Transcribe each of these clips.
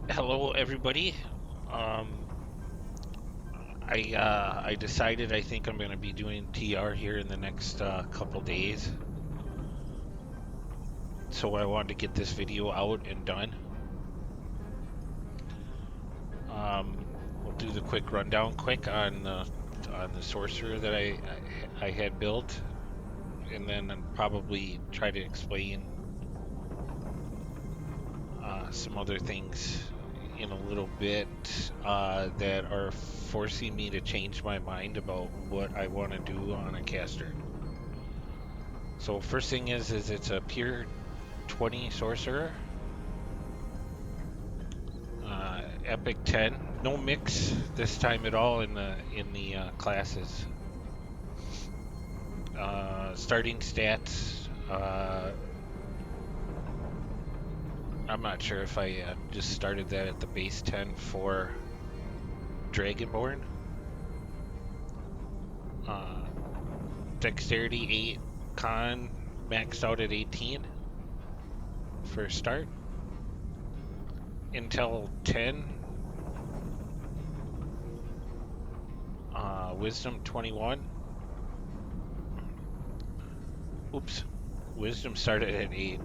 Hello, everybody. Um, I decided I think I'm gonna be doing TR here in the next couple days, so I wanted to get this video out and done. Um, we'll do the quick rundown, quick on the sorcerer that I had built, and then probably try to explain some other things in a little bit that are forcing me to change my mind about what I want to do on a caster. So first thing is it's a pure 20 sorcerer, epic 10, no mix this time at all in the classes. Starting stats. I'm not sure if I just started that at the base 10 for Dragonborn. Uh, Dexterity 8, Con maxed out at 18 for start. Intel 10, Wisdom 21. Oops, Wisdom started at 8.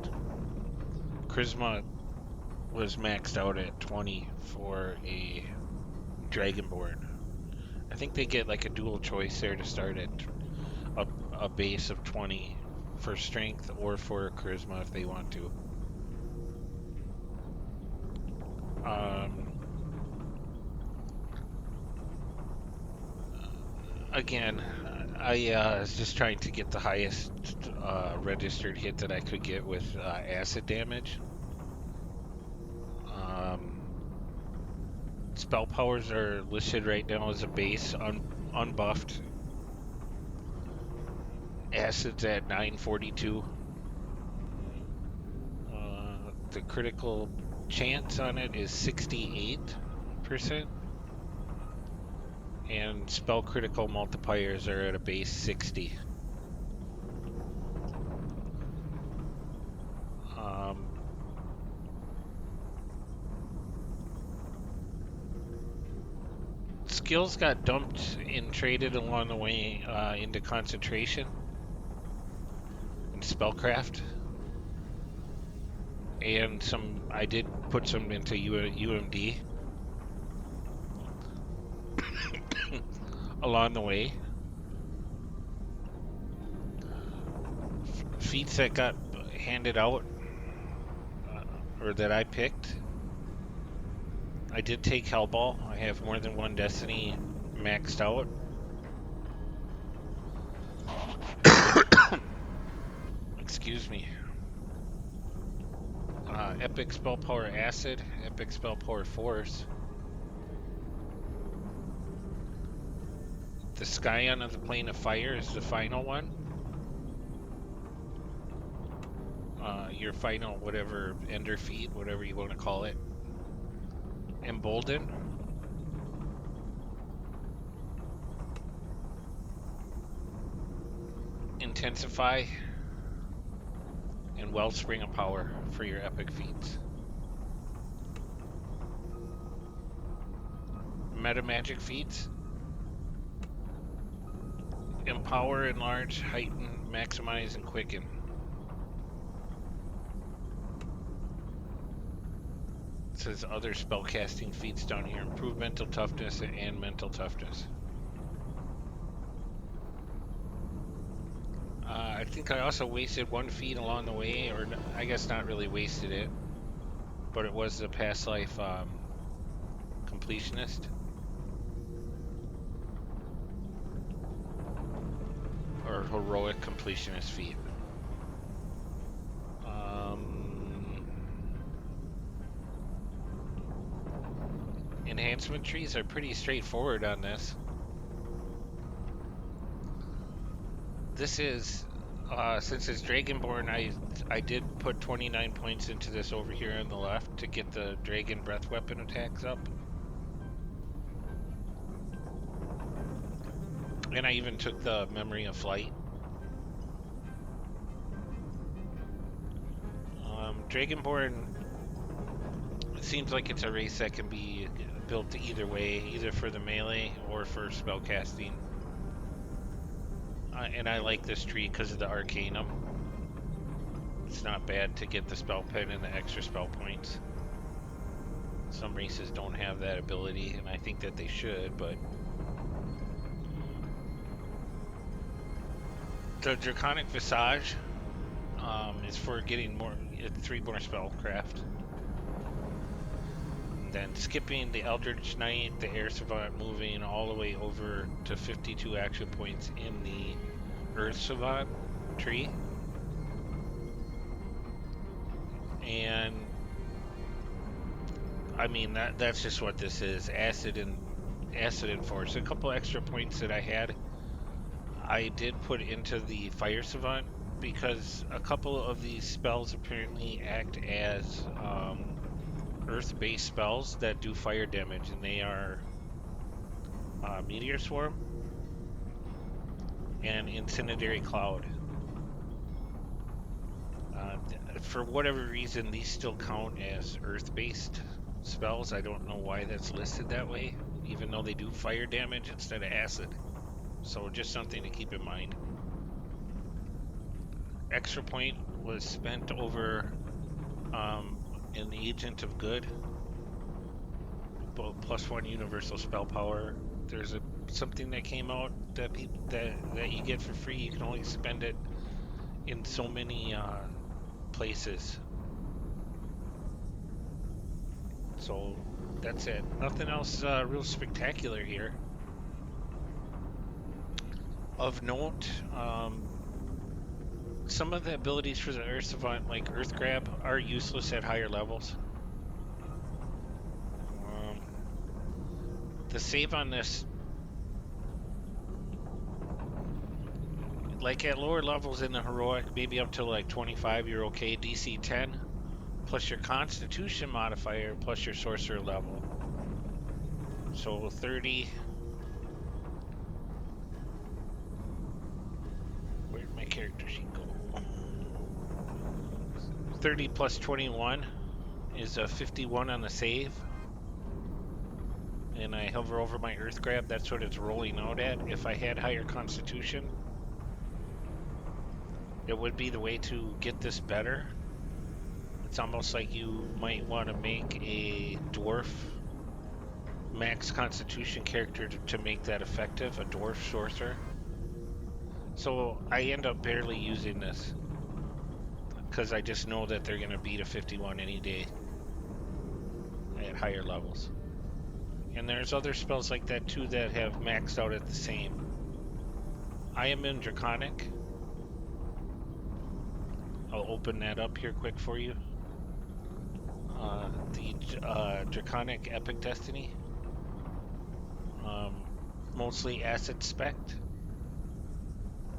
Charisma was maxed out at 20 for a Dragonborn. I think they get like a dual choice there to start at a base of 20 for strength or for charisma if they want to. Um, Again, I was just trying to get the highest registered hit that I could get with acid damage. Um, Spell powers are listed right now as a base, unbuffed. Acid's at 942. The critical chance on it is 68%, and spell critical multipliers are at a base 60. Um, Skills got dumped and traded along the way into concentration and spellcraft, and some I did put some into UMD along the way. Feats that got handed out or that I picked. I did take Hellball. I have more than one Destiny maxed out. Excuse me. Epic Spell Power Acid, Epic Spell Power Force. The Scion of the Plane of Fire is the final one. Your final, whatever, Ender Feat, whatever you want to call it. Embolden. Intensify. And Wellspring of Power for your epic feats. Meta Magic feats. Empower, Enlarge, Heighten, Maximize, and Quicken. It says other spellcasting feats down here. Improve mental toughness and mental toughness. I think I also wasted one feat along the way, or I guess not really wasted it, but it was the past life completionist. Or heroic completionist feat. Enhancement trees are pretty straightforward on this. This is, since it's Dragonborn, I did put 29 points into this over here on the left to get the Dragon Breath Weapon attacks up. And I even took the Memory of Flight. Dragonborn seems like it's a race that can be built either way, either for the melee or for spellcasting. And I like this tree because of the Arcanum. It's not bad to get the spell pen and the extra spell points. Some races don't have that ability, and I think that they should, but... The Draconic Visage is for getting 3 more spellcraft. And then skipping the Eldritch Knight, the Air Savant, moving all the way over to 52 action points in the Earth Savant tree. And I mean that's just what this is. Acid Enforce. A couple extra points that I had, I did put into the Fire Savant because a couple of these spells apparently act as earth-based spells that do fire damage, and they are Meteor Swarm and Incendiary Cloud. For whatever reason, these still count as earth-based spells. I don't know why that's listed that way, even though they do fire damage instead of acid. So just something to keep in mind. Extra point was spent over an Agent of Good. +1 universal spell power. There's something that came out that you get for free. You can only spend it in so many places. So that's it. Nothing else real spectacular here. Of note, some of the abilities for the Earth Savant, like Earth Grab, are useless at higher levels. The save on this, like at lower levels in the Heroic, maybe up to like 25, you're okay. DC 10, plus your Constitution modifier, plus your Sorcerer level. So 30. Where'd my character sheet go? 30 plus 21 is a 51 on the save. And I hover over my Earth Grab, that's what it's rolling out at. If I had higher Constitution, it would be the way to get this better. It's almost like you might want to make a dwarf max Constitution character to make that effective, a dwarf sorcerer. So I end up barely using this because I just know that they're going to beat a 51 any day at higher levels. And there's other spells like that too that have maxed out at the same. I am in Draconic. I'll open that up here quick for you. The Draconic Epic Destiny. Mostly Acid Spect.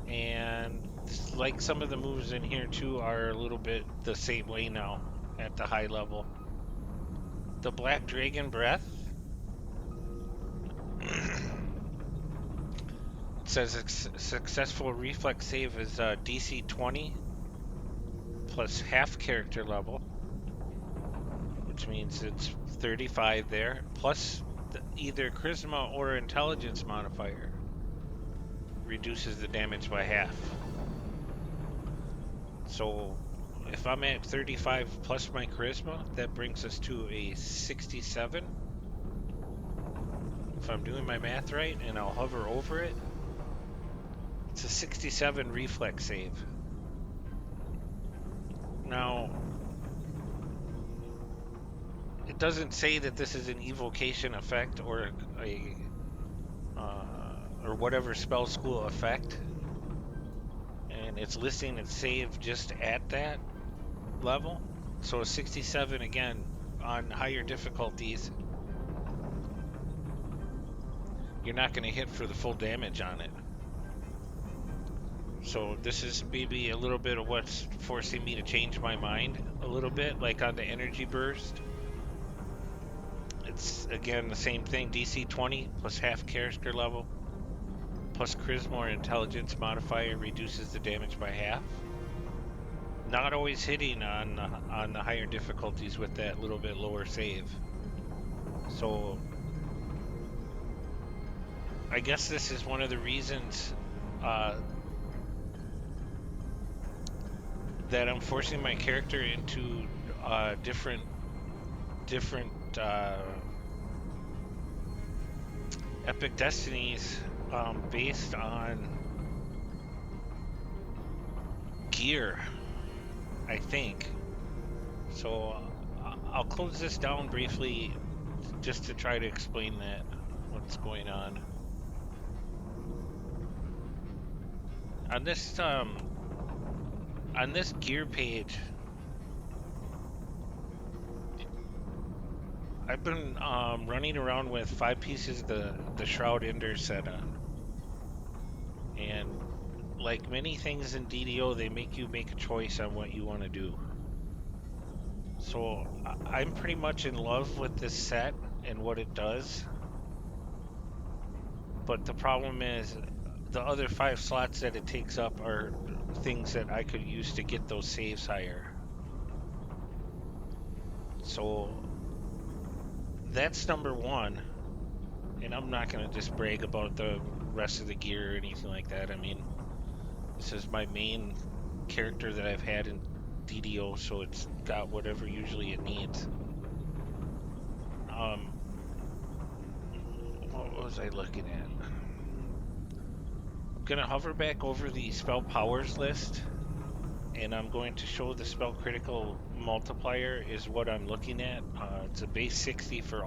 And like some of the moves in here too are a little bit the same way now at the high level. The Black Dragon Breath. It says successful reflex save is DC 20 plus half character level, which means it's 35 there, plus either charisma or intelligence modifier reduces the damage by half. So if I'm at 35 plus my charisma, that brings us to a 67. If I'm doing my math right, and I'll hover over it, it's a 67 reflex save. Now, it doesn't say that this is an evocation effect or or whatever spell school effect, and it's listing its save just at that level. So a 67 again on higher difficulties, you're not going to hit for the full damage on it. So this is maybe a little bit of what's forcing me to change my mind a little bit, like on the energy burst. It's again the same thing, DC 20 plus half character level plus charisma or intelligence modifier reduces the damage by half. not always hitting on the higher difficulties with that little bit lower save. So I guess this is one of the reasons uh, that I'm forcing my character into different epic destinies based on gear, I think. So I'll close this down briefly just to try to explain that what's going on. On this gear page, I've been running around with 5 pieces of the Shroud Ender set on, and like many things in DDO, they make you make a choice on what you want to do. So I'm pretty much in love with this set and what it does, but the problem is the other 5 slots that it takes up are things that I could use to get those saves higher. So that's number one, and I'm not going to just brag about the rest of the gear or anything like that. I mean, this is my main character that I've had in DDO, so it's got whatever usually it needs. What was I looking at? I'm going to hover back over the spell powers list, and I'm going to show the spell critical multiplier is what I'm looking at. It's a base 60 for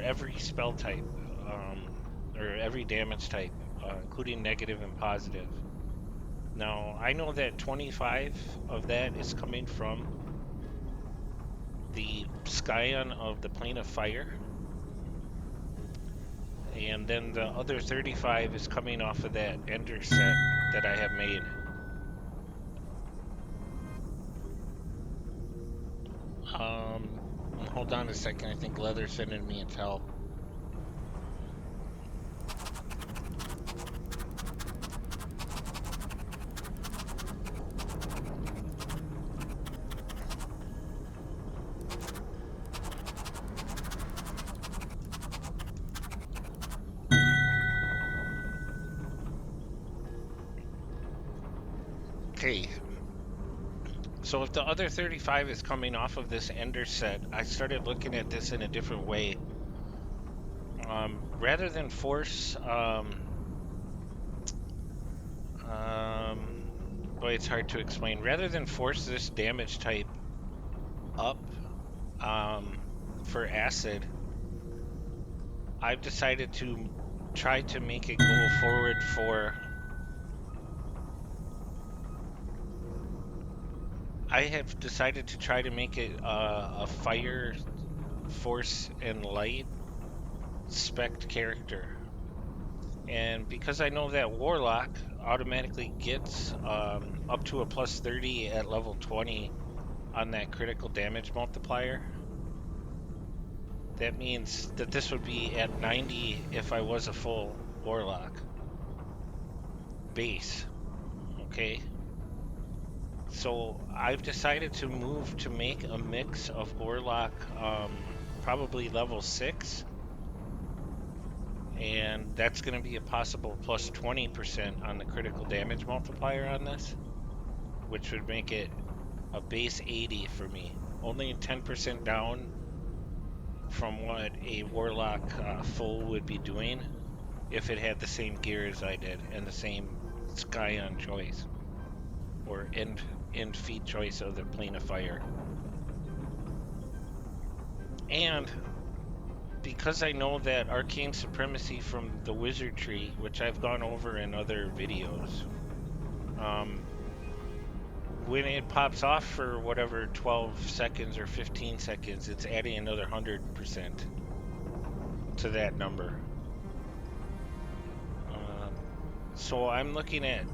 every spell type, or every damage type, including negative and positive. Now, I know that 25 of that is coming from the Scion of the Plane of Fire, and then the other 35 is coming off of that Ender set that I have made. Hold on a second, I think Leather's sending me a tell. Okay, so if the other 35 is coming off of this Ender set, I started looking at this in a different way. Rather than force, boy, it's hard to explain. Rather than force this damage type up, for acid, I've decided to try to make it go forward for. I have decided to try to make it a fire, force, and light spec character. And because I know that Warlock automatically gets up to a plus 30 at level 20 on that critical damage multiplier, that means that this would be at 90 if I was a full Warlock base. Okay? So I've decided to move to make a mix of Warlock, probably level 6, and that's going to be a possible plus 20% on the critical damage multiplier on this, which would make it a base 80 for me. Only 10% down from what a Warlock full would be doing if it had the same gear as I did and the same Scion choice or end feat choice of the Plane of Fire. And because I know that arcane supremacy from the wizard tree, which I've gone over in other videos, when it pops off for whatever 12 seconds or 15 seconds, it's adding another 100% to that number. So I'm looking at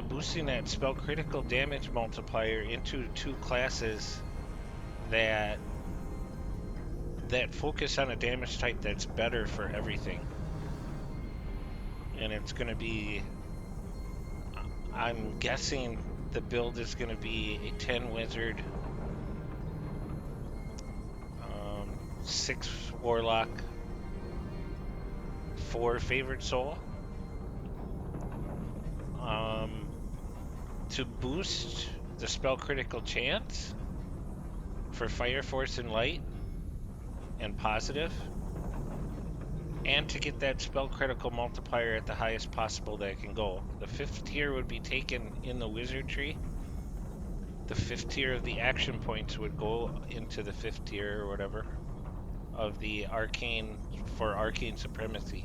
boosting that spell critical damage multiplier into 2 classes that focus on a damage type that's better for everything. And it's going to be I'm guessing the build is going to be a 10 wizard, 6 warlock, 4 favorite soul. To boost the spell critical chance for fire, force, and light, and positive, and to get that spell critical multiplier at the highest possible that it can go. The 5th tier would be taken in the wizard tree. The 5th tier of the action points would go into the 5th tier or whatever of the arcane for arcane supremacy.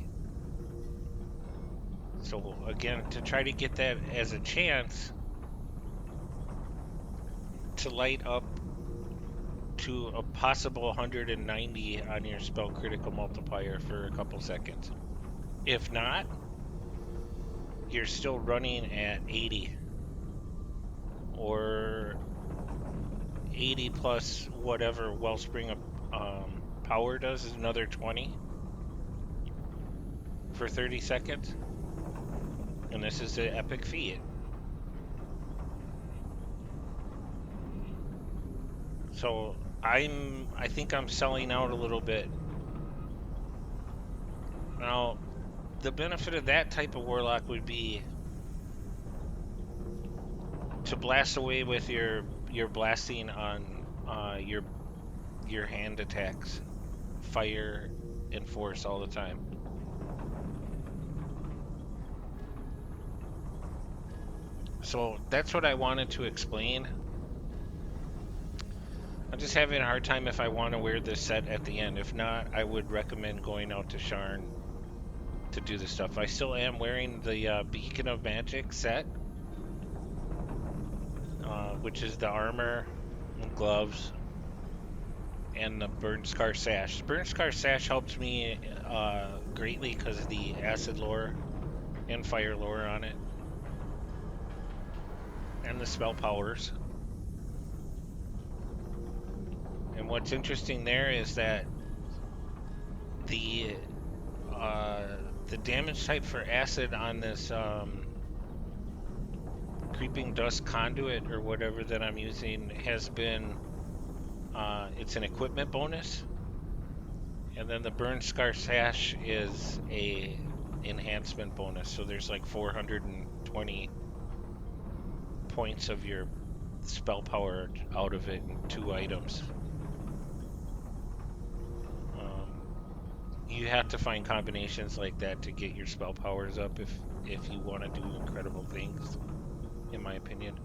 So again, to try to get that as a chance to light up to a possible 190 on your spell critical multiplier for a couple seconds. If not, you're still running at 80 or 80 plus whatever Wellspring of power does is another 20 for 30 seconds. And this is the epic feat. So I think I'm selling out a little bit. Now, the benefit of that type of warlock would be to blast away with your blasting on your hand attacks, fire and force all the time. So that's what I wanted to explain. I'm just having a hard time if I want to wear this set at the end. If not, I would recommend going out to Sharn to do the stuff. I still am wearing the Beacon of Magic set, which is the armor and gloves and the Burn Scar Sash. Burn Scar Sash helped me greatly because of the acid lore and fire lore on it, and the spell powers. And what's interesting there is that the damage type for acid on this Creeping Dust Conduit or whatever that I'm using has been it's an equipment bonus, and then the Burn Scar Sash is a enhancement bonus. So there's like 420 points of your spell power out of it in 2 items. You have to find combinations like that to get your spell powers up if you want to do incredible things, in my opinion.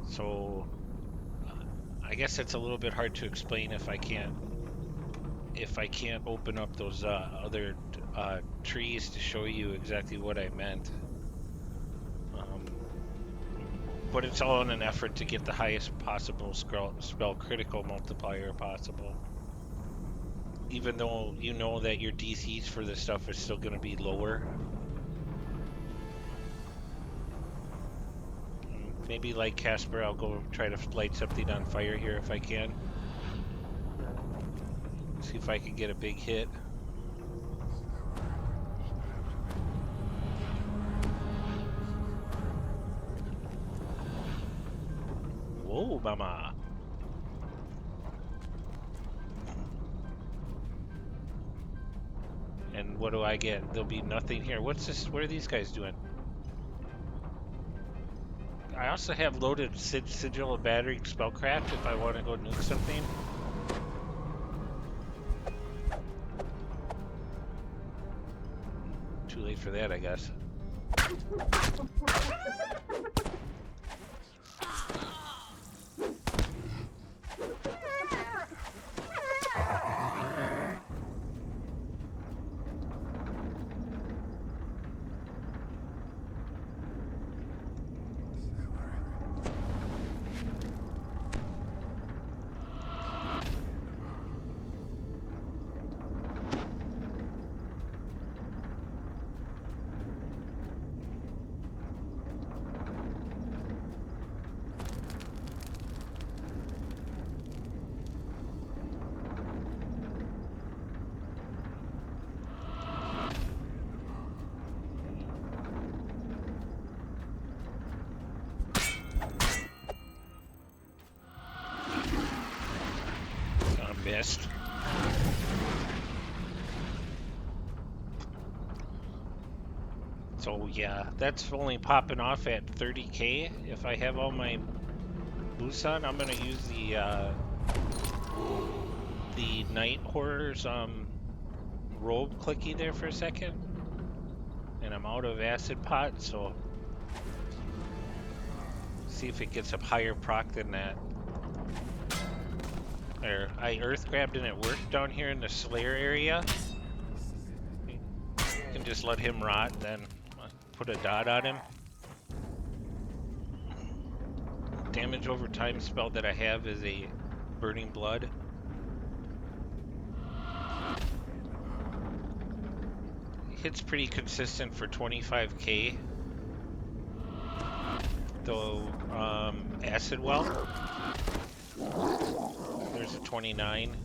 So I guess it's a little bit hard to explain if I can't open up those other trees to show you exactly what I meant. But it's all in an effort to get the highest possible spell critical multiplier possible. Even though you know that your DCs for this stuff is still going to be lower. Maybe like Casper, I'll go try to light something on fire here if I can. See if I can get a big hit. Whoa, mama. And what do I get? There'll be nothing here. What's this? What are these guys doing? I also have loaded Sigil of Battering Spellcraft if I want to go nuke something. Too late for that, I guess. missed. So yeah, that's only popping off at 30k. If I have all my boosts on, I'm gonna use the Night Horror's robe clicky there for a second. And I'm out of acid pot, so see if it gets a higher proc than that. There, I earth grabbed and it worked down here in the Slayer area. You can just let him rot, then put a dot on him. Damage over time spell that I have is a Burning Blood. Hits pretty consistent for 25k. Though, Acid Well. There's a 29.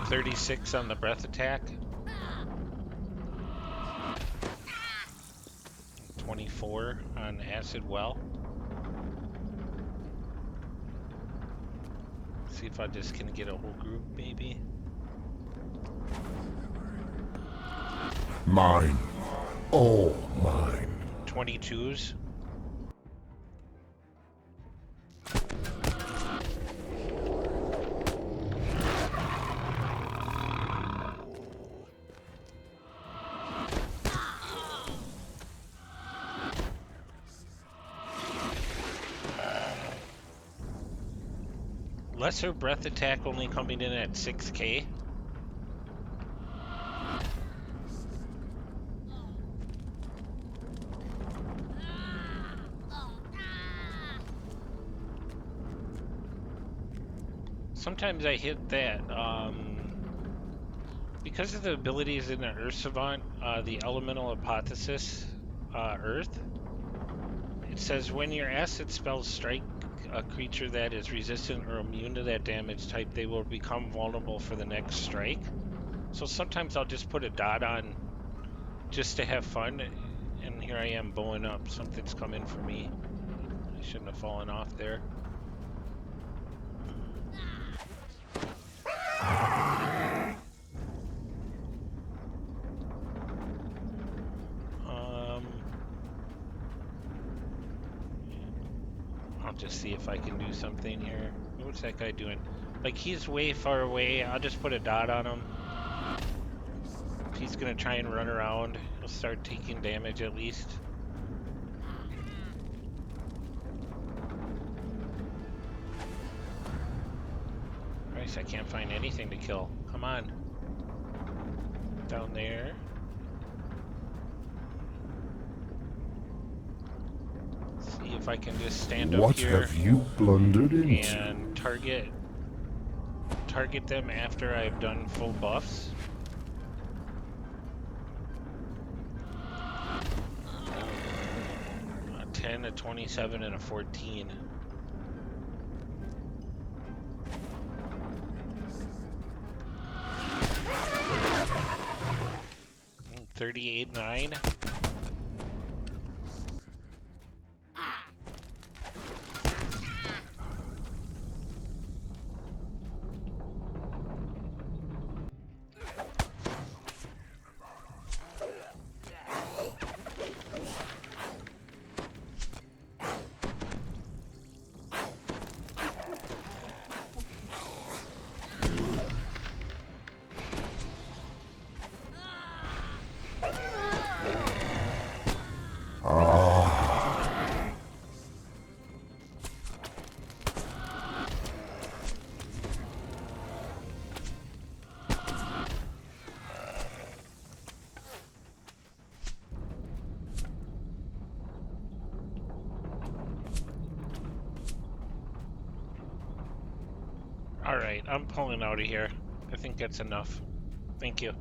.36 on the breath attack. 24 on Acid Well. See if I just can get a whole group, maybe. Mine. All mine. 22s. Lesser breath attack only coming in at 6k. Sometimes I hit that, because of the abilities in the Earth Savant, the Elemental Hypothesis, Earth, it says when your acid spells strike a creature that is resistant or immune to that damage type, they will become vulnerable for the next strike. So sometimes I'll just put a dot on just to have fun, and here I am bowing up. Something's coming for me. I shouldn't have fallen off there. I'll just see if I can do something here. What's that guy doing? Like, he's way far away. I'll just put a dot on him. If he's gonna try and run around, he'll start taking damage at least. Christ, I can't find anything to kill. Come on. Down there. See if I can just stand up here. What have you blundered into? And target them after I've done full buffs. A 10, a 27, and a 14. Mm, 38.9. Alright, I'm pulling out of here. I think that's enough. Thank you.